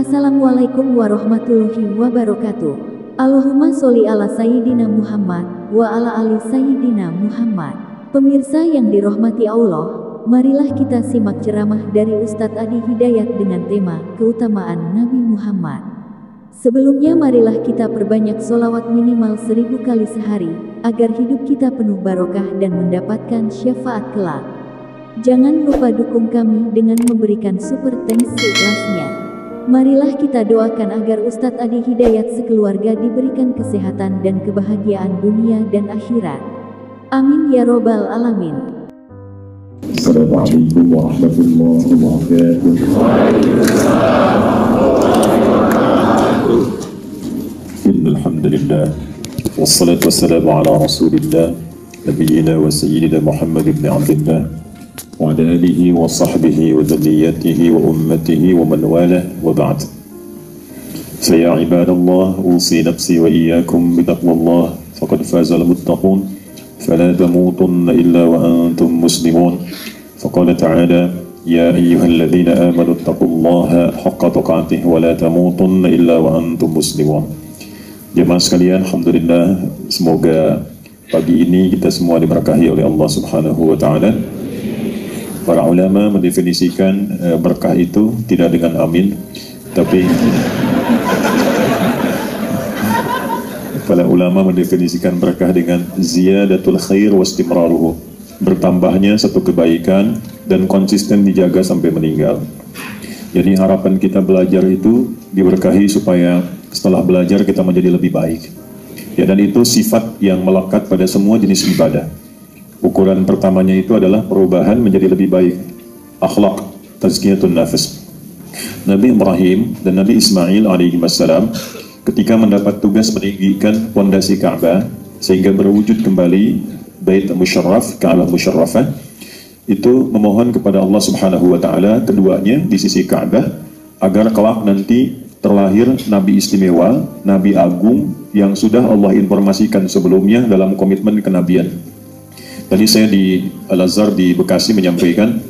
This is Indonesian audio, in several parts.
Assalamualaikum warahmatullahi wabarakatuh. Allahumma sholli ala Sayyidina Muhammad wa ala ali Sayyidina Muhammad. Pemirsa yang dirahmati Allah, marilah kita simak ceramah dari Ustadz Adi Hidayat dengan tema keutamaan Nabi Muhammad. Sebelumnya marilah kita perbanyak sholawat minimal 1000 kali sehari, agar hidup kita penuh barokah dan mendapatkan syafaat kelak. Jangan lupa dukung kami dengan memberikan super thanks seikhlasnya. Marilah kita doakan agar Ustadz Adi Hidayat sekeluarga diberikan kesehatan dan kebahagiaan dunia dan akhirat. Amin ya robbal alamin. Assalamualaikum warahmatullahi wabarakatuh. Innal hamdalillah wassalatu wassalamu ala rasulillah nabiyyina wa sayyidina Muhammad ibn Abdullah wa ala alihi wa sahbihi wa dhurriyyatihi wa ummatihi wa man walah wa ba'd. Fa ibadallah usi nafsi wa iyyakum bi taqwallah faqad faza al-muttaqun fala tamutunna illa wa antum muslimun. Faqala ta'ala ya ayyuhalladzina amanu taqullaha haqqa tuqatih wa la tamutunna illa wa antum muslimun. Jemaah sekalian, alhamdulillah, semoga pagi ini kita semua diberkahi oleh Allah Subhanahu wa taala. Para ulama mendefinisikan berkah itu tidak dengan amin, tapi para ulama mendefinisikan berkah dengan ziyadatul khair wastimraruhu, bertambahnya satu kebaikan dan konsisten dijaga sampai meninggal. Jadi harapan kita belajar itu diberkahi supaya setelah belajar kita menjadi lebih baik. Ya, dan itu sifat yang melekat pada semua jenis ibadah. Ukuran pertamanya itu adalah perubahan menjadi lebih baik. Akhlak, tazkiyatun nafs. Nabi Ibrahim dan Nabi Ismail alaihi wassalam ketika mendapat tugas meninggikan pondasi Ka'bah sehingga berwujud kembali Bait Musyarraf, Ka'bah Musyarrafah, itu memohon kepada Allah Subhanahu wa taala keduanya di sisi Ka'bah agar kelak nanti terlahir Nabi istimewa, Nabi agung yang sudah Allah informasikan sebelumnya dalam komitmen kenabian. Tadi saya di Al-Azhar di Bekasi menyampaikan,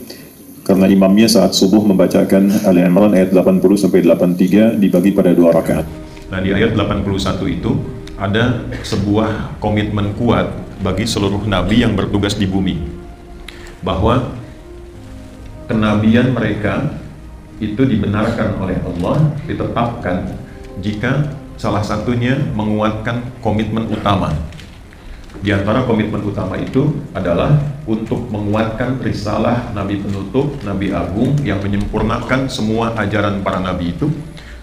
karena imamnya saat subuh membacakan Ali Imran ayat 80 sampai 83 dibagi pada 2 rakaat. Nah, di ayat 81 itu ada sebuah komitmen kuat bagi seluruh nabi yang bertugas di bumi, bahwa kenabian mereka itu dibenarkan oleh Allah, ditetapkan jika salah satunya menguatkan komitmen utama. Di antara komitmen utama itu adalah untuk menguatkan risalah Nabi penutup, Nabi agung yang menyempurnakan semua ajaran para nabi itu,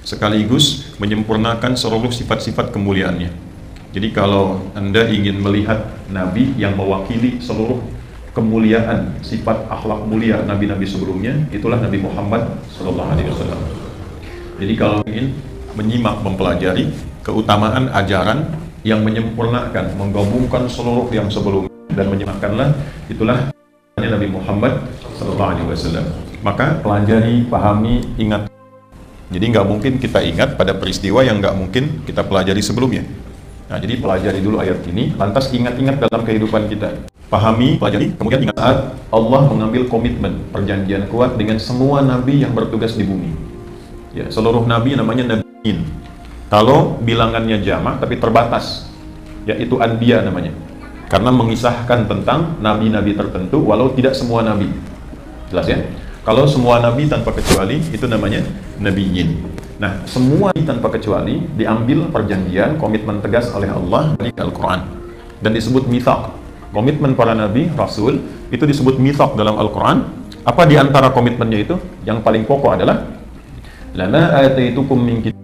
sekaligus menyempurnakan seluruh sifat-sifat kemuliaannya. Jadi kalau Anda ingin melihat nabi yang mewakili seluruh kemuliaan, sifat akhlak mulia nabi-nabi sebelumnya, itulah Nabi Muhammad SAW. Jadi kalau ingin menyimak, mempelajari keutamaan ajaran yang menyempurnakan, menggabungkan seluruh yang sebelumnya dan menyimakkanlah, itulah Nabi Muhammad SAW. Maka pelajari, pahami, ingat. Jadi nggak mungkin kita ingat pada peristiwa yang nggak mungkin kita pelajari sebelumnya. Nah, jadi pelajari dulu ayat ini, lantas ingat-ingat dalam kehidupan kita. Pahami, pelajari, kemudian ingat saat Allah mengambil komitmen, perjanjian kuat dengan semua nabi yang bertugas di bumi. Ya, seluruh nabi namanya nabiin. Kalau bilangannya jamak tapi terbatas, yaitu anbiya namanya. Karena mengisahkan tentang nabi-nabi tertentu walau tidak semua nabi. Jelas ya? Kalau semua nabi tanpa kecuali itu namanya nabiyin. Nah, semua tanpa kecuali diambil perjanjian, komitmen tegas oleh Allah di Al-Quran dan disebut mitsaq. Komitmen para nabi, rasul itu disebut mitsaq dalam Al-Quran. Apa di antara komitmennya itu? Yang paling pokok adalah lama ataitukum min kitab.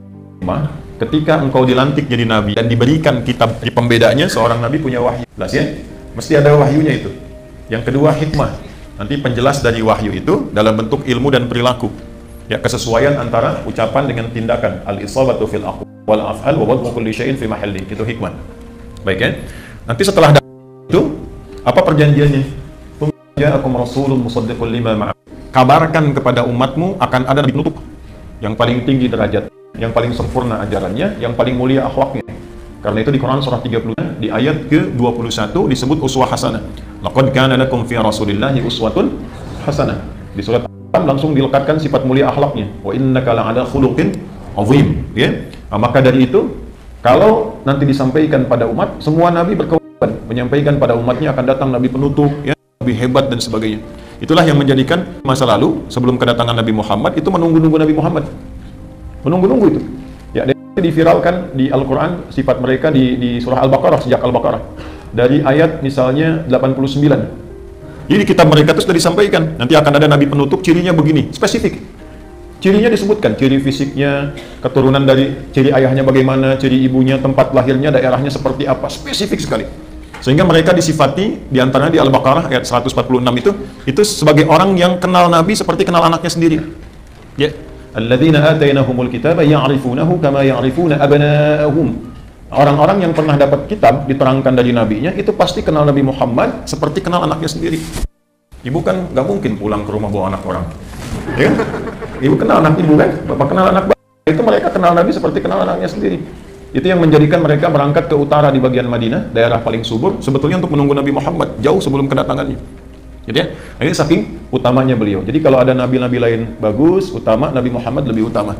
Ketika engkau dilantik jadi nabi dan diberikan kitab, di pembedanya seorang nabi punya wahyu. Jelas ya? Mesti ada wahyunya itu. Yang kedua hikmah. Nanti penjelas dari wahyu itu dalam bentuk ilmu dan perilaku. Ya, kesesuaian antara ucapan dengan tindakan. Al-isabatu fil aqwal wal af'al wa wad'u kulli syai'in fi mahalli. Itu hikmah. Baik ya? Nanti setelah itu apa perjanjiannya? Ja'akum rasulun musaddiqun lima ma'a. Kabarkan kepada umatmu akan ada nabi penutup yang paling tinggi derajat, yang paling sempurna ajarannya, yang paling mulia akhlaknya. Karena itu di Quran surah 30 di ayat ke-21 disebut uswah hasanah. Laqad kana lakum fi Rasulillahi uswatun hasanah. Di surat langsung dilekatkan sifat mulia akhlaknya. Wa innaka la'ala khuluqin azim, ya. Nah, maka dari itu, kalau nanti disampaikan pada umat, semua nabi berkewajiban menyampaikan pada umatnya akan datang nabi penutup, ya, lebih hebat dan sebagainya. Itulah yang menjadikan masa lalu sebelum kedatangan Nabi Muhammad itu menunggu-nunggu Nabi Muhammad, menunggu-nunggu itu. Ya, diviralkan di Al-Quran sifat mereka di surah Al-Baqarah, sejak Al-Baqarah dari ayat misalnya 89. Jadi kitab mereka itu sudah disampaikan, nanti akan ada nabi penutup, cirinya begini, spesifik. Cirinya disebutkan, ciri fisiknya, keturunan dari ciri ayahnya bagaimana, ciri ibunya, tempat lahirnya, daerahnya seperti apa, spesifik sekali. Sehingga mereka disifati, diantaranya di Al-Baqarah ayat 146 itu sebagai orang yang kenal nabi seperti kenal anaknya sendiri. Ya, alladzina atainahumul kitaba ya'rifunahu kama ya'rifuna abna'ahum. Orang-orang yang pernah dapat kitab diterangkan dari nabinya itu pasti kenal Nabi Muhammad seperti kenal anaknya sendiri. Ibu kan nggak mungkin pulang ke rumah bawa anak orang, ya kan? Ibu kenal anak ibu kan, bapak kenal anak bapak. Itu mereka kenal Nabi seperti kenal anaknya sendiri. Itu yang menjadikan mereka berangkat ke utara di bagian Madinah, daerah paling subur, sebetulnya untuk menunggu Nabi Muhammad jauh sebelum kedatangannya. Jadi ya, ini saking utamanya beliau. Jadi kalau ada nabi-nabi lain bagus, utama, Nabi Muhammad lebih utama.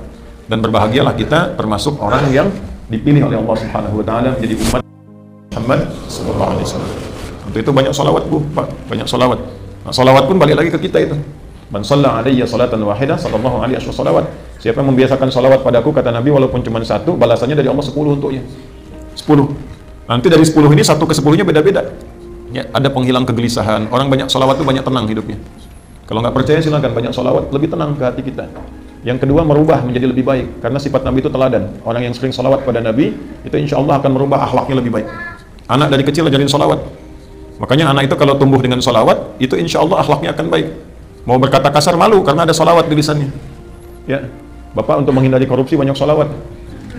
Dan berbahagialah kita termasuk orang yang dipilih oleh Allah Subhanahu wa taala menjadi umat Muhammad sallallahu alaihi wasallam. Untuk itu banyak salawat, Bu, Pak, banyak salawat. Nah, salawat pun balik lagi ke kita itu. Man shalla alayya salatan wahidah sallallahu alaihi wasallam. Siapa yang membiasakan salawat padaku, kata Nabi, walaupun cuma satu, balasannya dari Allah 10 untuknya. 10. Nanti dari 10 ini 1 ke 10-nya beda-beda. Ya, ada penghilang kegelisahan. Orang banyak salawat itu banyak tenang hidupnya. Kalau nggak percaya silakan banyak salawat, lebih tenang ke hati kita. Yang kedua, merubah menjadi lebih baik, karena sifat Nabi itu teladan. Orang yang sering salawat pada Nabi itu insya Allah akan merubah akhlaknya lebih baik. Anak dari kecil ajarin salawat, makanya anak itu kalau tumbuh dengan salawat itu insya Allah akhlaknya akan baik. Mau berkata kasar malu karena ada salawat di lisannya. Ya, bapak untuk menghindari korupsi banyak salawat.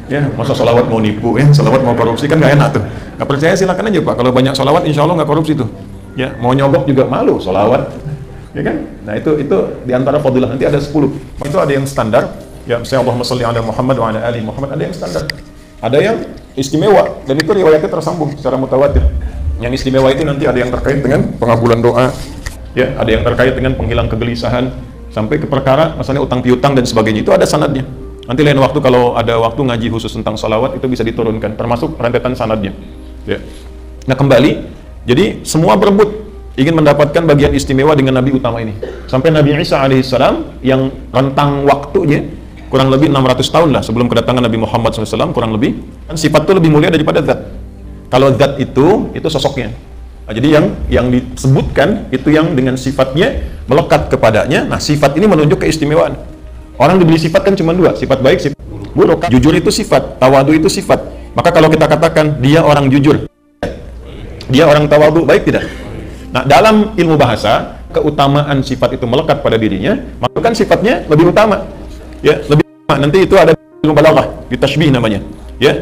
Ya, masa salawat mau nipu, ya, salawat mau korupsi kan nggak enak tuh. Nggak percaya silakan aja Pak, kalau banyak salawat insya Allah nggak korupsi tuh. Ya, mau nyogok juga malu salawat. Ya kan? Nah itu diantara fadilah, nanti ada 10. Itu ada yang standar, ya misalnya Allahumma sholli ala Muhammad wa ala ali Muhammad, ada yang standar. Ada yang istimewa, dan itu riwayatnya tersambung secara mutawatir. Yang istimewa itu nanti ada yang terkait dengan pengabulan doa, ya, ada yang terkait dengan penghilang kegelisahan, sampai ke perkara misalnya utang piutang dan sebagainya, itu ada sanadnya. Nanti lain waktu kalau ada waktu ngaji khusus tentang salawat itu bisa diturunkan, termasuk rentetan sanadnya. Ya. Nah kembali, jadi semua berebut ingin mendapatkan bagian istimewa dengan Nabi utama ini. Sampai Nabi Isa alaihissalam yang rentang waktunya kurang lebih 600 tahun lah sebelum kedatangan Nabi Muhammad SAW, kurang lebih. Kan sifat itu lebih mulia daripada zat. Kalau zat itu sosoknya. Nah, jadi yang disebutkan itu yang dengan sifatnya melekat kepadanya. Nah sifat ini menunjuk keistimewaan. Orang diberi sifat kan cuma 2, sifat baik, sifat buruk. Jujur itu sifat, tawadu itu sifat. Maka kalau kita katakan dia orang jujur, dia orang tawadu, baik tidak? Nah, dalam ilmu bahasa, keutamaan sifat itu melekat pada dirinya, maka kan sifatnya lebih utama. Ya, lebih utama. Nanti itu ada ilmu balaghah, ditashbih namanya. Ya,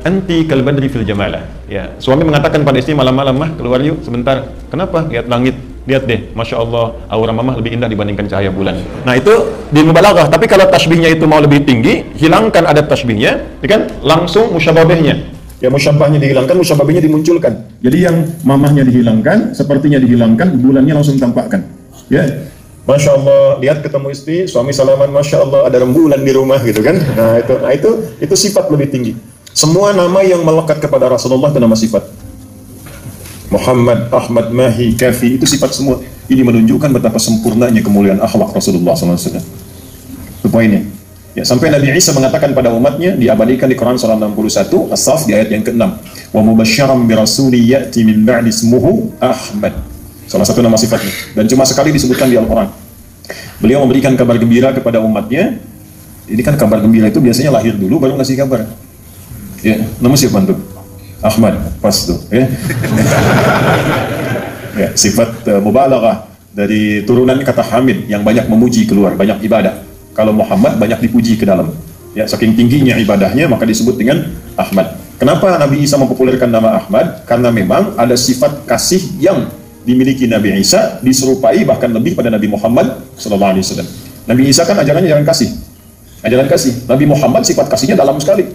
anti kal badri fil jamalah. Ya, suami mengatakan pada istri malam-malam, mah keluar yuk sebentar. Kenapa? Lihat langit. Lihat deh, Masya Allah, aura mamah lebih indah dibandingkan cahaya bulan. Nah, itu di ilmu balaghah. Tapi kalau tashbihnya itu mau lebih tinggi, hilangkan adab tashbihnya, kan langsung musyababahnya. Ya, musyabahnya dihilangkan, musyabahnya dimunculkan. Jadi yang mamahnya dihilangkan, sepertinya dihilangkan, bulannya langsung tampakkan. Ya, Masya Allah, lihat ketemu istri, suami salaman, Masya Allah, ada rembulan di rumah gitu kan. Nah itu sifat lebih tinggi. Semua nama yang melekat kepada Rasulullah itu nama sifat. Muhammad, Ahmad, Mahi, Kafi, itu sifat semua. Ini menunjukkan betapa sempurnanya kemuliaan akhlak Rasulullah SAW. Itu poinnya. Ya, sampai Nabi Isa mengatakan pada umatnya, diabadikan di Quran surah 61 As-Saff di ayat yang ke-6, wa mubasysyiran bi rasulin ya'ti min ba'di ismuhu Ahmad. Salah satu nama sifatnya, dan cuma sekali disebutkan di Al-Quran. Beliau memberikan kabar gembira kepada umatnya. Ini kan kabar gembira itu biasanya lahir dulu baru ngasih kabar. Ya, nama siapa tuh? Ahmad, pas tuh, ya. Ya, sifat mubalaghah dari turunan kata hamid yang banyak memuji keluar, banyak ibadah. Kalau Muhammad banyak dipuji ke dalam. Ya, saking tingginya ibadahnya maka disebut dengan Ahmad. Kenapa Nabi Isa mempopulerkan nama Ahmad? Karena memang ada sifat kasih yang dimiliki Nabi Isa diserupai bahkan lebih pada Nabi Muhammad SAW. Nabi Isa kan ajarannya ajaran kasih. Ajaran kasih. Nabi Muhammad sifat kasihnya dalam sekali.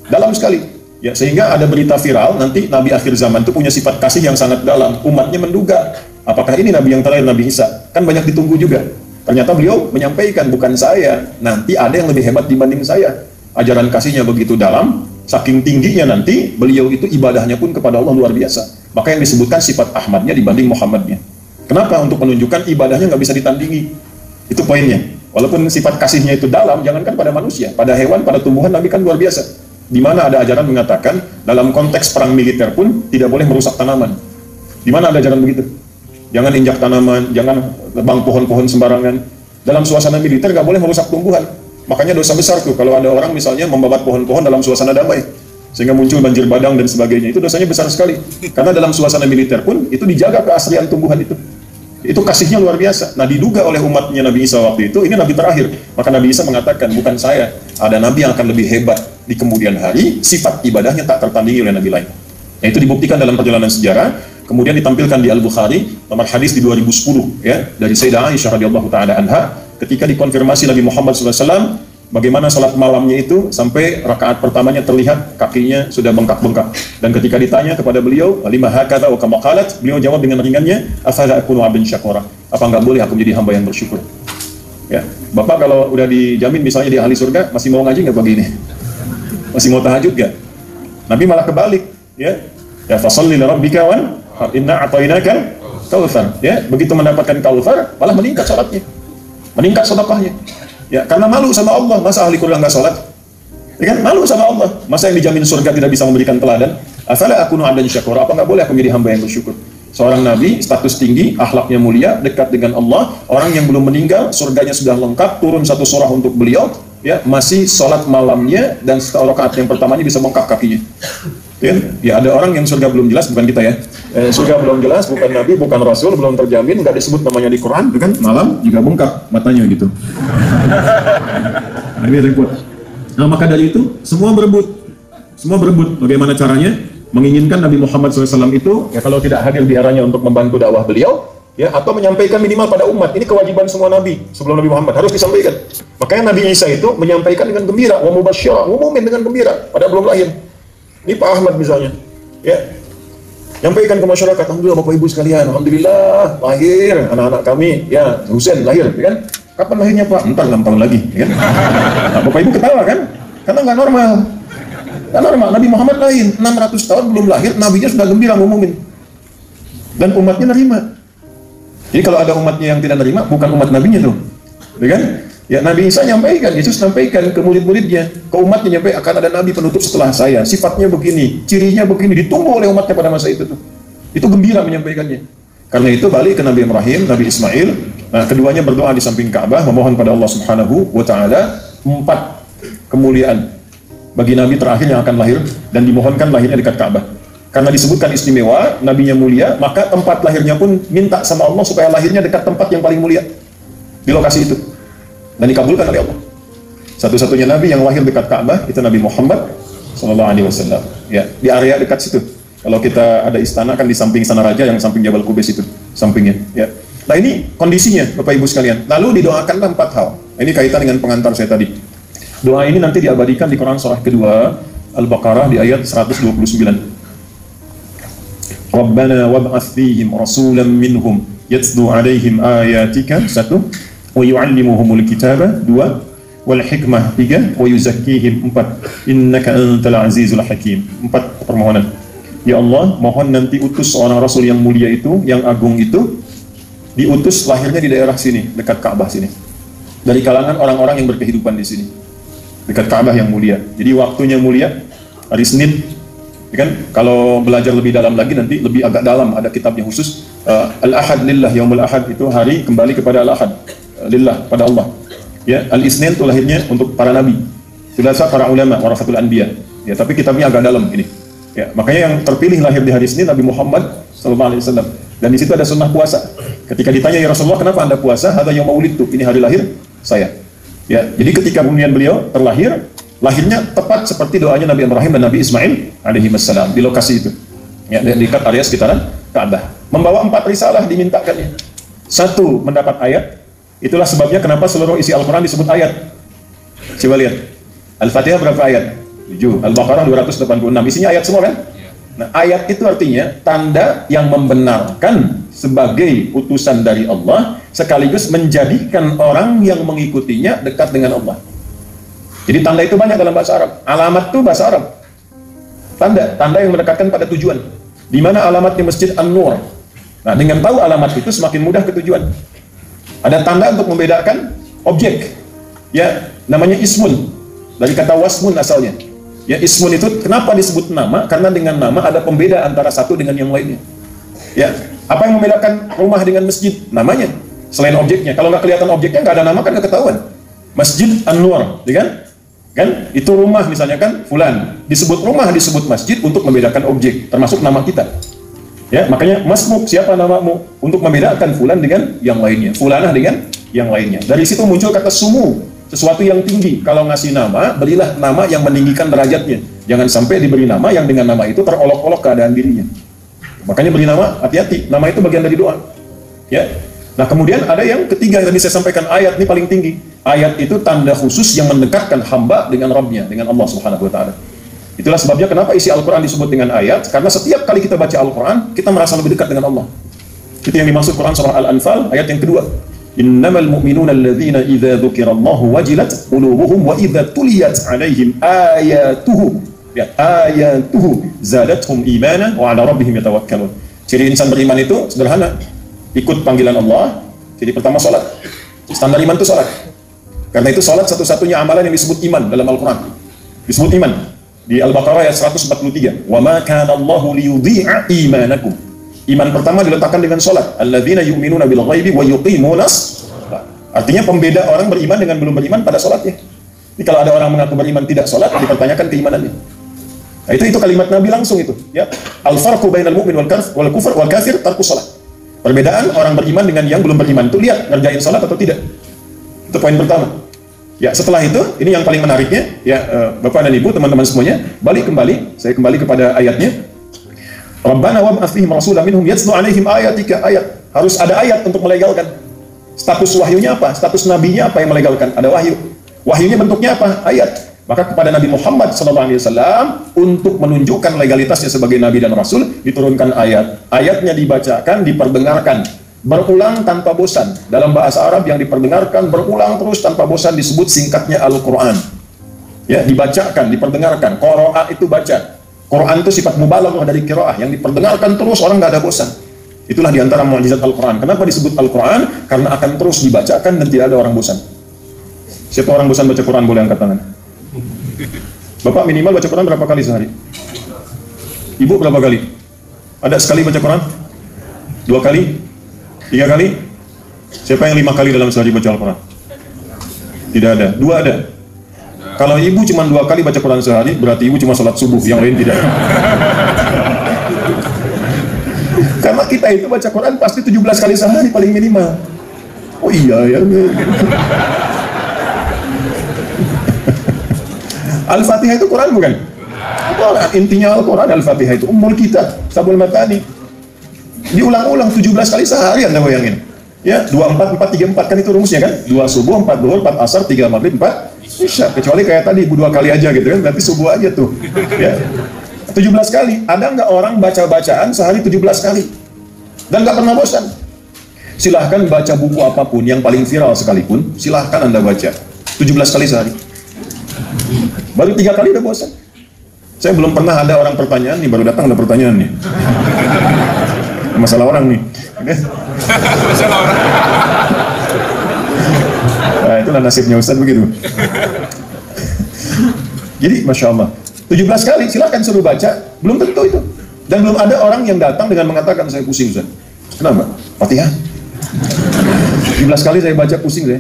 Dalam sekali. Ya, sehingga ada berita viral nanti Nabi akhir zaman itu punya sifat kasih yang sangat dalam. Umatnya menduga, apakah ini Nabi yang terakhir, Nabi Isa? Kan banyak ditunggu juga. Ternyata beliau menyampaikan, bukan saya, nanti ada yang lebih hebat dibanding saya. Ajaran kasihnya begitu dalam, saking tingginya nanti beliau itu ibadahnya pun kepada Allah luar biasa. Maka yang disebutkan sifat Ahmadnya dibanding Muhammadnya. Kenapa? Untuk menunjukkan ibadahnya nggak bisa ditandingi. Itu poinnya. Walaupun sifat kasihnya itu dalam, jangankan pada manusia, pada hewan, pada tumbuhan, Nabi kan luar biasa. Di mana ada ajaran mengatakan dalam konteks perang militer pun tidak boleh merusak tanaman. Di mana ada ajaran begitu? Jangan injak tanaman, jangan tebang pohon-pohon sembarangan. Dalam suasana militer nggak boleh merusak tumbuhan. Makanya dosa besar tuh kalau ada orang misalnya membabat pohon-pohon dalam suasana damai, sehingga muncul banjir bandang dan sebagainya. Itu dosanya besar sekali. Karena dalam suasana militer pun itu dijaga keaslian tumbuhan itu. Itu kasihnya luar biasa. Nah, diduga oleh umatnya Nabi Isa waktu itu, ini Nabi terakhir. Maka Nabi Isa mengatakan, bukan saya, ada Nabi yang akan lebih hebat di kemudian hari, sifat ibadahnya tak tertandingi oleh Nabi lain. Nah, itu dibuktikan dalam perjalanan sejarah, kemudian ditampilkan di Al-Bukhari, nomor hadis di 2010, ya, dari Sayyidah Aisyah radhiyallahu ta'ala anha, ketika dikonfirmasi Nabi Muhammad SAW, bagaimana salat malamnya itu, sampai rakaat pertamanya terlihat kakinya sudah bengkak-bengkak. Dan ketika ditanya kepada beliau, lima hakadha wa kama qalat, beliau jawab dengan ringannya, afala akunu 'abdan syakura. Apa enggak boleh aku menjadi hamba yang bersyukur? Ya, Bapak kalau udah dijamin misalnya di ahli surga, masih mau ngaji nggak pagi ini? Masih mau tahajud nggak? Nabi malah kebalik, ya. Ya fasalli li rabbika wan inna a'tainaka kautsar. Ya, begitu mendapatkan kautsar, malah meningkat salatnya. Meningkat sedekahnya. Ya, karena malu sama Allah. Masa ahli surga nggak sholat? Ya kan? Malu sama Allah. Masa yang dijamin surga tidak bisa memberikan teladan? Afala akunu 'abdan syakura. Apa nggak boleh aku menjadi hamba yang bersyukur? Seorang nabi, status tinggi, akhlaknya mulia, dekat dengan Allah, orang yang belum meninggal, surganya sudah lengkap, turun satu surah untuk beliau, ya, masih sholat malamnya, dan setelah rakaat yang pertamanya bisa bengkak kakinya. Ya, ada orang yang surga belum jelas, bukan kita ya. Surga belum jelas, bukan nabi, bukan rasul, belum terjamin, nggak disebut namanya di Quran, kan? Malam juga bengkak matanya gitu. Nah, ini repot. Nah, maka dari itu semua berebut. Bagaimana caranya menginginkan Nabi Muhammad SAW itu, ya, kalau tidak hadir di eranya untuk membantu dakwah beliau, ya, atau menyampaikan minimal pada umat. Ini kewajiban semua nabi sebelum Nabi Muhammad harus disampaikan. Makanya Nabi Isa itu menyampaikan dengan gembira, wa mubasysyira, ngumumin dengan gembira pada belum lahir. Ini Pak Ahmad misalnya, ya, nyampaikan ke masyarakat, alhamdulillah Bapak Ibu sekalian, alhamdulillah lahir anak-anak kami, ya, Husain lahir, ya kan? Kapan lahirnya Pak? Entar 6 tahun lagi, ya kan? Nah, Bapak Ibu ketawa kan? Karena nggak normal. Nggak normal. Nabi Muhammad lahir 600 tahun belum lahir, nabinya sudah gembira ngumumin, dan umatnya nerima. Jadi kalau ada umatnya yang tidak nerima, bukan umat nabinya tuh, ya kan? Ya, Nabi Isa nyampaikan, Yesus sampaikan ke murid-muridnya, ke umatnya, nyampe akan ada nabi penutup setelah saya, sifatnya begini, cirinya begini, ditunggu oleh umatnya pada masa itu tuh. Itu gembira menyampaikannya. Karena itu balik ke Nabi Ibrahim, Nabi Ismail. Nah, keduanya berdoa di samping Ka'bah, memohon pada Allah Subhanahu wa Ta'ala 4 kemuliaan bagi nabi terakhir yang akan lahir, dan dimohonkan lahirnya dekat Ka'bah. Karena disebutkan istimewa, nabinya mulia, maka tempat lahirnya pun minta sama Allah supaya lahirnya dekat tempat yang paling mulia di lokasi itu. Dan dikabulkan oleh Allah. Satu-satunya nabi yang lahir dekat Ka'bah itu Nabi Muhammad SAW. Ya, di area dekat situ. Kalau kita ada istana kan di samping Istana Raja yang samping Jabal Qubais itu, sampingnya. Ya. Nah, ini kondisinya, Bapak Ibu sekalian. Lalu didoakanlah 4 hal. Ini kaitan dengan pengantar saya tadi. Doa ini nanti diabadikan di Quran surah kedua Al-Baqarah di ayat 129. Rabbana wab'ats fihim rasulan minhum yatlu 'alaihim ayatika 1. wa yu'allimuhumul kitaba 2, wal hikmah 3, wa yuzakkihim 4, innaka antal azizul hakim. 4 permohonan. Ya Allah, mohon nanti utus seorang rasul yang mulia itu, yang agung itu, diutus lahirnya di daerah sini, dekat Ka'bah sini, dari kalangan orang-orang yang berkehidupan di sini, dekat Ka'bah yang mulia. Jadi waktunya mulia, hari Senin, ya kan? Kalau belajar lebih dalam lagi nanti lebih agak dalam, ada kitabnya khusus. Al-Ahad lillah, yaumul Ahad itu hari kembali kepada Al-Ahad, lillah, pada Allah. Ya, Al-Isnin itu lahirnya untuk para nabi, Thulatsa para ulama, warasatul anbiya. Ya, tapi kitabnya agak dalam ini. Ya, makanya yang terpilih lahir di hari Senin Nabi Muhammad SAW. Dan di situ ada sunnah puasa. Ketika ditanya, ya Rasulullah, kenapa Anda puasa? Hadza yaum maulidtu, ini hari lahir saya. Ya, jadi ketika kemudian beliau terlahir, lahirnya tepat seperti doanya Nabi Ibrahim dan Nabi Ismail alaihi wassalam di lokasi itu. Ya, di dekat area sekitaran Ka'bah. Membawa 4 risalah dimintakannya. 1, mendapat ayat. Itulah sebabnya kenapa seluruh isi Al-Quran disebut ayat. Coba lihat. Al-Fatihah berapa ayat? 7. Al-Baqarah 286. Isinya ayat semua kan? Nah, ayat itu artinya tanda yang membenarkan sebagai utusan dari Allah, sekaligus menjadikan orang yang mengikutinya dekat dengan Allah. Jadi tanda itu banyak dalam bahasa Arab. Alamat itu bahasa Arab. Tanda yang mendekatkan pada tujuan. Di mana alamatnya Masjid An-Nur. Nah, dengan tahu alamat itu semakin mudah ke tujuan. Ada tanda untuk membedakan objek. Ya, namanya ismun. Dari kata wasmun asalnya. Ya, ismun itu kenapa disebut nama? Karena dengan nama ada pembeda antara satu dengan yang lainnya. Ya, apa yang membedakan rumah dengan masjid? Namanya. Selain objeknya. Kalau nggak kelihatan objeknya, nggak ada nama kan nggak ketahuan. Masjid An-Nur, ya kan? Kan itu rumah misalnya kan fulan, disebut rumah, disebut masjid untuk membedakan objek, termasuk nama kita. Ya, makanya masmuk, siapa namamu, untuk membedakan fulan dengan yang lainnya, fulanah dengan yang lainnya. Dari situ muncul kata sumu, sesuatu yang tinggi. Kalau ngasih nama, berilah nama yang meninggikan derajatnya. Jangan sampai diberi nama yang dengan nama itu terolok-olok keadaan dirinya. Makanya beri nama, hati-hati, nama itu bagian dari doa. Ya. Nah, kemudian ada yang ketiga yang tadi saya sampaikan, ayat ini paling tinggi. Ayat itu tanda khusus yang mendekatkan hamba dengan Rabbnya, dengan Allah Subhanahu wa Ta'ala. Itulah sebabnya kenapa isi Al-Quran disebut dengan ayat, karena setiap kali kita baca Al-Quran, kita merasa lebih dekat dengan Allah. Itu yang dimaksud Quran surah Al-Anfal ayat yang kedua. Innamal mu'minuna alladzina idza dzukirallahu wajilat qulubuhum wa idza tuliyat 'alaihim ayatuhu ya ayatuhu zadatuhum imanan wa 'ala rabbihim yatawakkalun. Ciri insan beriman itu sederhana. Ikut panggilan Allah. Jadi pertama sholat. Standar iman itu sholat. Karena itu sholat satu-satunya amalan yang disebut iman dalam Al-Quran. Disebut iman. Di Al-Baqarah ayat 143. Wa ma kana Allahu liyudhi'a imanakum. Iman pertama diletakkan dengan sholat. Alladzina yu'minuna bil ghaibi wa yuqimunas. Artinya pembeda orang beriman dengan belum beriman pada sholatnya. Jadi kalau ada orang mengaku beriman tidak sholat, dipertanyakan keimanannya. Nah, itu kalimat Nabi langsung itu. Ya. Al-farqu bainal mu'min wal kufur wal kafir tarkus sholat. Perbedaan orang beriman dengan yang belum beriman itu lihat ngerjain sholat atau tidak. Itu poin pertama. Ya, setelah itu ini yang paling menariknya ya, Bapak dan Ibu, teman-teman semuanya, saya kembali kepada ayatnya. Rabbana wab'ats fihim rasulan minhum yatlu 'alaihim ayatika. Ayat harus ada ayat untuk melegalkan. Status wahyunya apa? Status nabinya apa yang melegalkan? Ada wahyu. Wahyunya bentuknya apa? Ayat. Maka kepada Nabi Muhammad SAW untuk menunjukkan legalitasnya sebagai Nabi dan Rasul diturunkan ayat. Ayatnya dibacakan, diperdengarkan, berulang tanpa bosan. Dalam bahasa Arab yang diperdengarkan berulang terus tanpa bosan disebut singkatnya Al-Quran. Ya, dibacakan, diperdengarkan. Qiraah itu baca. Quran itu sifat mubalaghah dari qiraah yang diperdengarkan terus, orang nggak ada bosan. Itulah diantara mukjizat Al-Quran. Kenapa disebut Al-Quran? Karena akan terus dibacakan dan tidak ada orang bosan. Siapa orang bosan baca Quran boleh angkat tangan. Bapak minimal baca Quran berapa kali sehari? Ibu berapa kali? Ada sekali baca Quran? 2 kali? 3 kali? Siapa yang 5 kali dalam sehari baca Al-Quran? Tidak ada. 2 ada. Kalau ibu cuma 2 kali baca Quran sehari, berarti ibu cuma sholat subuh, yang lain tidak. Karena kita itu baca Quran pasti 17 kali sehari paling minimal. Oh iya ya. Al-Fatihah itu Quran bukan? Quran. Intinya Al-Quran, Al-Fatihah itu Ummul Kitab, Sabul Matani. Diulang-ulang 17 kali sehari, Anda bayangin. Ya, 24, 4, 3, 4 kan itu rumusnya kan? 2 subuh, 4 duhur, 4 asar, 3 maghrib, 4 isya. Kecuali kayak tadi, 2 kali aja gitu kan, berarti subuh aja tuh. Ya. 17 kali. Ada nggak orang baca-bacaan sehari 17 kali? Dan nggak pernah bosan. Silahkan baca buku apapun, yang paling viral sekalipun, silahkan Anda baca. 17 kali sehari. Baru 3 kali udah bosan. Saya belum pernah ada orang pertanyaan nih, baru datang ada pertanyaan nih. Masalah orang nih. Masalah orang. Nah, itulah nasibnya Ustaz begitu. Jadi, Masya Allah, 17 kali silahkan suruh baca, belum tentu itu. Dan belum ada orang yang datang dengan mengatakan saya pusing Ustaz. Kenapa? Fatihah. 17 kali saya baca pusing saya.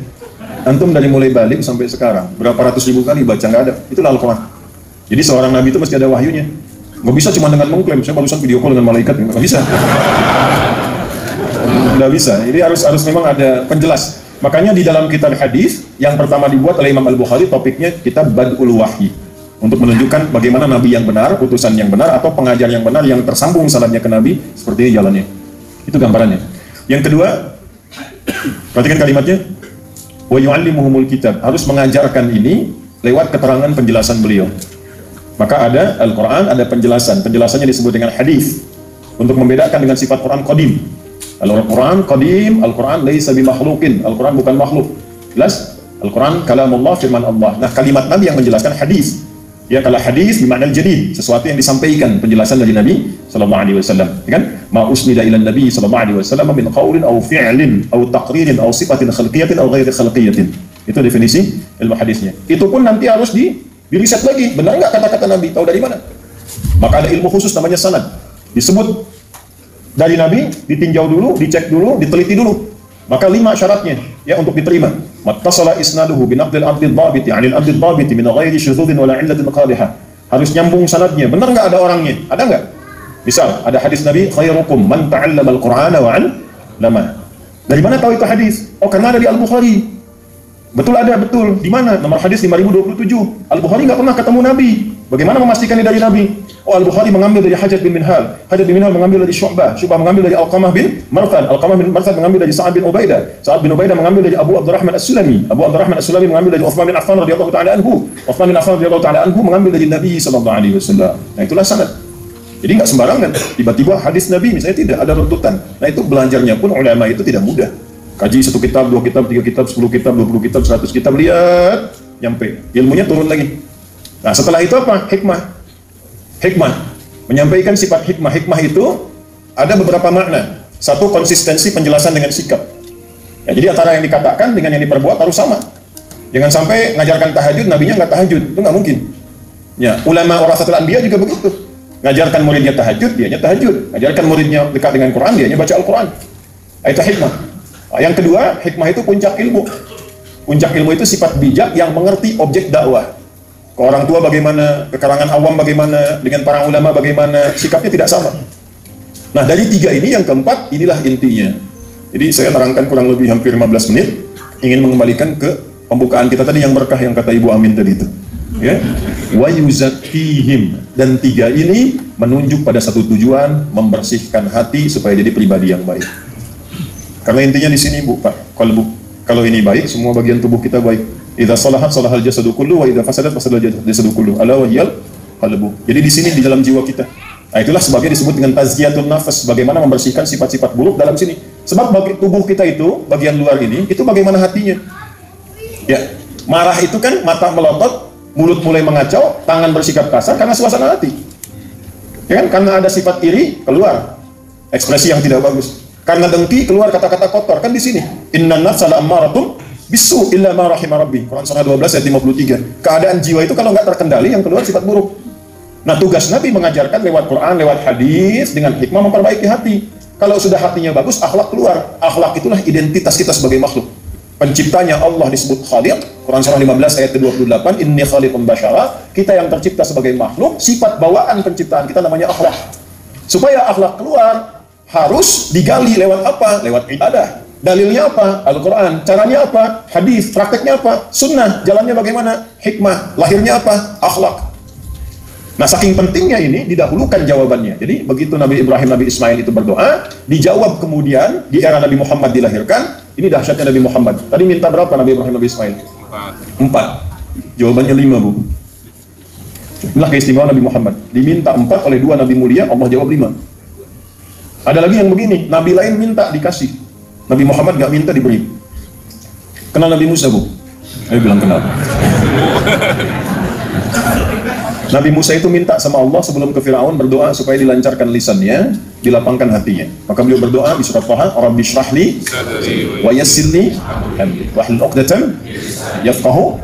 Antum dari mulai balik sampai sekarang berapa ratus ribu kali baca, nggak ada. Itulah Al-Quran. Jadi seorang nabi itu mesti ada wahyunya. Nggak bisa cuma dengan mengklaim saya barusan video call dengan malaikat, nggak bisa. Nggak bisa. Jadi harus memang ada penjelas. Makanya di dalam kitab hadis yang pertama dibuat oleh Imam Al-Bukhari, topiknya kitab Bad'ul Wahyi, untuk menunjukkan bagaimana nabi yang benar, utusan yang benar, atau pengajar yang benar yang tersambung sanadnya ke nabi, seperti ini jalannya. Itu gambarannya. Yang kedua, perhatikan kalimatnya. Wa yu'allimuhumul kitab, harus mengajarkan ini lewat keterangan penjelasan beliau. Maka ada Al-Quran, ada penjelasan. Penjelasannya disebut dengan hadis untuk membedakan dengan sifat Quran qadim. Al-Quran qadim, Al-Quran laisa bimakhluqin. Al-Quran bukan makhluk. Jelas? Al-Quran kalamullah, firman Allah. Nah, kalimat Nabi yang menjelaskan hadis. Ya, kalau hadis bermakna jadid, sesuatu yang disampaikan, penjelasan dari Nabi sallallahu alaihi wasallam, ya kan? Ma usnida ila Nabi sallallahu alaihi wasallam min qaulin aw fi'lin aw taqririn aw sifatin khalqiyatin aw ghairi khalqiyatin. Itu definisi ilmu hadisnya. Itu pun nanti harus diriset lagi, benar nggak kata-kata Nabi? Tahu dari mana? Maka ada ilmu khusus namanya sanad. Disebut dari Nabi, ditinjau dulu, dicek dulu, diteliti dulu. Maka 5 syaratnya ya untuk diterima. Mattasala isnaduhu binaqdil abdil dhabiti 'anil abdil dhabiti min ghairi syudzudin wala 'illatin qadihah. Harus nyambung sanadnya. Benar nggak ada orangnya? Ada nggak? Misal ada hadis Nabi, khairukum man ta'allama al-Qur'ana wa 'allama. Dari mana tahu itu hadis? Oh, karena ada di Al-Bukhari. Betul ada, betul. Di mana? Nomor hadis 5027. Al-Bukhari nggak pernah ketemu Nabi. Bagaimana memastikan ini dari Nabi? Oh, Al-Bukhari mengambil dari Hajjaj bin Minhal. Hajjaj bin Minhal mengambil dari Syu'bah. Syu'bah mengambil dari Alqamah bin Marthad. Alqamah bin Marthad mengambil dari Sa'ad bin Ubaidah. Sa'ad bin Ubaidah mengambil dari Abu Abdurrahman As-Sulami. Abu Abdurrahman As-Sulami mengambil dari Uthman bin Affan radhiyallahu ta'ala anhu. Uthman bin Affan radhiyallahu ta'ala anhu mengambil dari Nabi sallallahu alaihi wasallam. Nah, itulah sanad. Jadi nggak sembarangan. Tiba-tiba hadis Nabi misalnya tidak ada runtutan. Nah, itu belajarnya pun ulama itu tidak mudah. Kaji 1 kitab, 2 kitab, 3 kitab, 10 kitab, 20 kitab, 100 kitab, lihat, nyampe. Ilmunya turun lagi. Nah, setelah itu apa? Hikmah. Menyampaikan sifat hikmah. Hikmah itu ada beberapa makna. Satu, konsistensi penjelasan dengan sikap. Ya, jadi antara yang dikatakan dengan yang diperbuat harus sama. Jangan sampai ngajarkan tahajud, nabinya nggak tahajud. Itu nggak mungkin. Ya, ulama warasatul anbiya juga begitu. Ngajarkan muridnya tahajud, dianya tahajud. Ngajarkan muridnya dekat dengan Quran, dianya baca Al-Quran. Nah, itu hikmah. Nah, yang kedua, hikmah itu puncak ilmu. Puncak ilmu itu sifat bijak yang mengerti objek dakwah. Ke orang tua bagaimana, ke kalangan awam bagaimana, dengan para ulama bagaimana, sikapnya tidak sama. Nah, dari 3 ini yang keempat, inilah intinya. Jadi saya terangkan kurang lebih hampir 15 menit, ingin mengembalikan ke pembukaan kita tadi yang berkah yang kata Ibu Amin tadi itu. Ya, wa yuzakkihim, dan 3 ini menunjuk pada satu tujuan, membersihkan hati supaya jadi pribadi yang baik. Karena intinya di sini Bu, Pak, kalau ini baik, semua bagian tubuh kita baik. Idza salahat salahal jasadu kullu wa idza fasadat fasadal jasadu kullu. Ala wa hiyal qalbu. Jadi di sini di dalam jiwa kita. Nah, itulah sebabnya disebut dengan tazkiyatun nafas, bagaimana membersihkan sifat-sifat buruk dalam sini. Sebab bagi tubuh kita itu, bagian luar ini, itu bagaimana hatinya. Ya, marah itu kan mata melotot, mulut mulai mengacau, tangan bersikap kasar karena suasana hati. Ya kan? Karena ada sifat iri, keluar ekspresi yang tidak bagus. Karena dengki, keluar kata-kata kotor. Kan di sini. Innan nafsa la'ammaratun bisu illa ma rahima rabbi. Quran surah 12 ayat 53. Keadaan jiwa itu kalau nggak terkendali, yang keluar sifat buruk. Nah, tugas Nabi mengajarkan lewat Quran, lewat hadis, dengan hikmah memperbaiki hati. Kalau sudah hatinya bagus, akhlak keluar. Akhlak itulah identitas kita sebagai makhluk. Penciptanya Allah disebut Khaliq. Quran surah 15 ayat 28. Inni khaliqun basyara. Kita yang tercipta sebagai makhluk, sifat bawaan penciptaan kita namanya akhlak. Supaya akhlak keluar, harus digali lewat apa? Lewat ibadah. Dalilnya apa? Al-Quran. Caranya apa? Hadis. Prakteknya apa? Sunnah. Jalannya bagaimana? Hikmah. Lahirnya apa? Akhlak. Nah, saking pentingnya ini, didahulukan jawabannya. Jadi, begitu Nabi Ibrahim, Nabi Ismail itu berdoa, dijawab kemudian, di era Nabi Muhammad dilahirkan. Ini dahsyatnya Nabi Muhammad. Tadi minta berapa Nabi Ibrahim, Nabi Ismail? 4. Jawabannya 5, Bu. Inilah keistimewaan Nabi Muhammad. Diminta 4 oleh 2 Nabi mulia, Allah jawab 5. Ada lagi yang begini, Nabi lain minta, dikasih. Nabi Muhammad gak minta, diberi. Kenal Nabi Musa, Bu? Saya bilang kenal. Nabi Musa itu minta sama Allah sebelum ke Firaun, berdoa supaya dilancarkan lisannya, dilapangkan hatinya. Maka beliau berdoa di surat Thaha, Rabbi shrahli wa yassirli amri wahlul 'uqdatam yafqahu.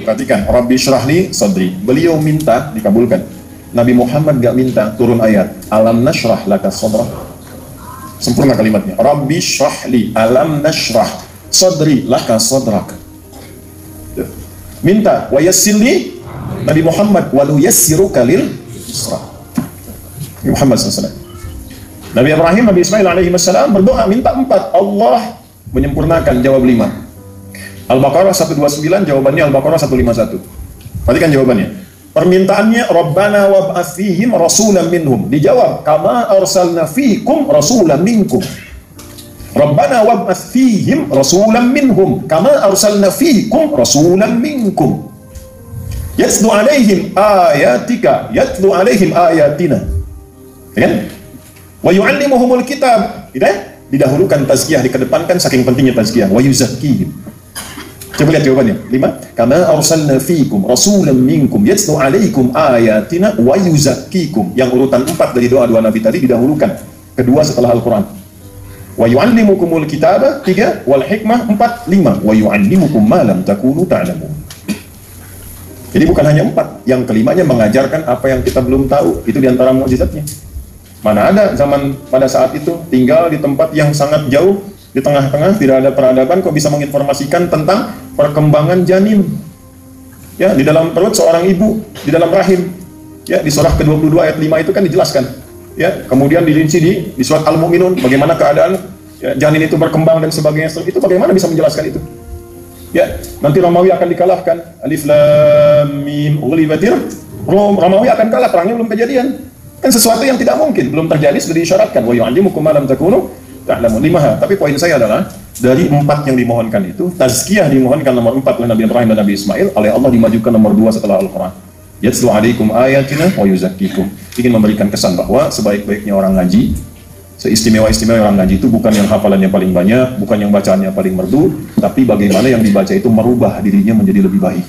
Perhatikan, Rabbi shrahli sadri. Beliau minta, dikabulkan. Nabi Muhammad gak minta, turun ayat, alam nashrah laka sadrak. Sempurna kalimatnya. Rabbi shrahli, alam nashrah sadri laka sadrak. Minta, wa yassirli, Nabi Muhammad, walu yassiruka lil yusra. Nabi Muhammad SAW. Nabi Ibrahim, Nabi Ismail alaihi wassalam berdoa minta 4. Allah menyempurnakan, jawab 5. Al-Baqarah 129, jawabannya Al-Baqarah 151. Perhatikan jawabannya. Permintaannya, Rabbana wab'ats fihim rasulan minhum. Dijawab, kama arsalna fikum rasulan minkum. Rabbana wab'ats fihim rasulan minhum, kama arsalna fikum rasulan minkum. Yatlu alaihim ayatika, yatlu alaihim ayatina. Ya kan? Wa yu'allimuhumul kitab. Gitu ya? didahulukan tazkiyah, dikedepankan saking pentingnya tazkiyah. Wa yuzakkihim. Coba lihat jawabannya. 5. Kama arsalna fiikum rasulan minkum yatlu 'alaikum ayatina wa yuzakkikum. Yang urutan 4 dari doa-doa Nabi tadi didahulukan. Kedua setelah Al-Qur'an. Wa yu'allimukumul kitaba 3, wal hikmah 4, 5. Wa yu'allimukum ma lam takunu ta'lamun. Jadi bukan hanya 4, yang kelimanya mengajarkan apa yang kita belum tahu. Itu diantara mukjizatnya. Mana ada zaman pada saat itu tinggal di tempat yang sangat jauh, di tengah-tengah tidak ada peradaban, kok bisa menginformasikan tentang perkembangan janin. Ya, di dalam perut seorang ibu, di dalam rahim. Ya, di surah ke-22 ayat 5 itu kan dijelaskan. Ya, kemudian dirinci di surat Al-Mu'minun bagaimana keadaan ya, janin itu berkembang dan sebagainya. Itu bagaimana bisa menjelaskan itu? Ya, nanti Romawi akan dikalahkan. Alif Lam Mim ghulibatir Rum. Romawi akan kalah, perangnya belum kejadian. Kan sesuatu yang tidak mungkin, belum terjadi sudah diisyaratkan. Wa yu'allimukum ma lam takunu ta'lamun. 5. Tapi poin saya adalah dari 4 yang dimohonkan itu, tazkiyah dimohonkan nomor 4 oleh Nabi Ibrahim dan Nabi Ismail, oleh Allah dimajukan nomor 2 setelah Al-Qur'an. Yatlu 'alaikum ayatina wa yuzakkikum. Ingin memberikan kesan bahwa sebaik-baiknya orang ngaji, seistimewa-istimewa orang ngaji itu bukan yang hafalannya paling banyak, bukan yang bacaannya paling merdu, tapi bagaimana yang dibaca itu merubah dirinya menjadi lebih baik.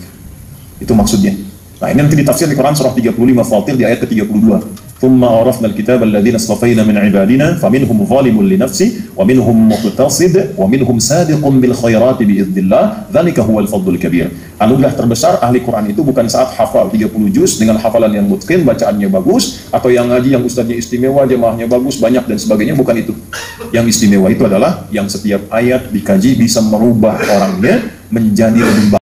Itu maksudnya. Nah, ini nanti ditafsir di Quran surah 35 Fatir di ayat ke-32. Thumma awrafna al-kitaba alladhina istafayna min ibadina faminhum zalimun li nafsi wa minhum muqtasid wa minhum sadiqun bil khairati bi idznillah dzalika huwal fadlul kabir. Anugerah terbesar ahli Quran itu bukan saat hafal 30 juz dengan hafalan yang mutqin, bacaannya bagus, atau yang ngaji yang ustadznya istimewa, jemaahnya bagus, banyak dan sebagainya, bukan itu. Yang istimewa itu adalah yang setiap ayat dikaji bisa merubah orangnya menjadi lebih baik.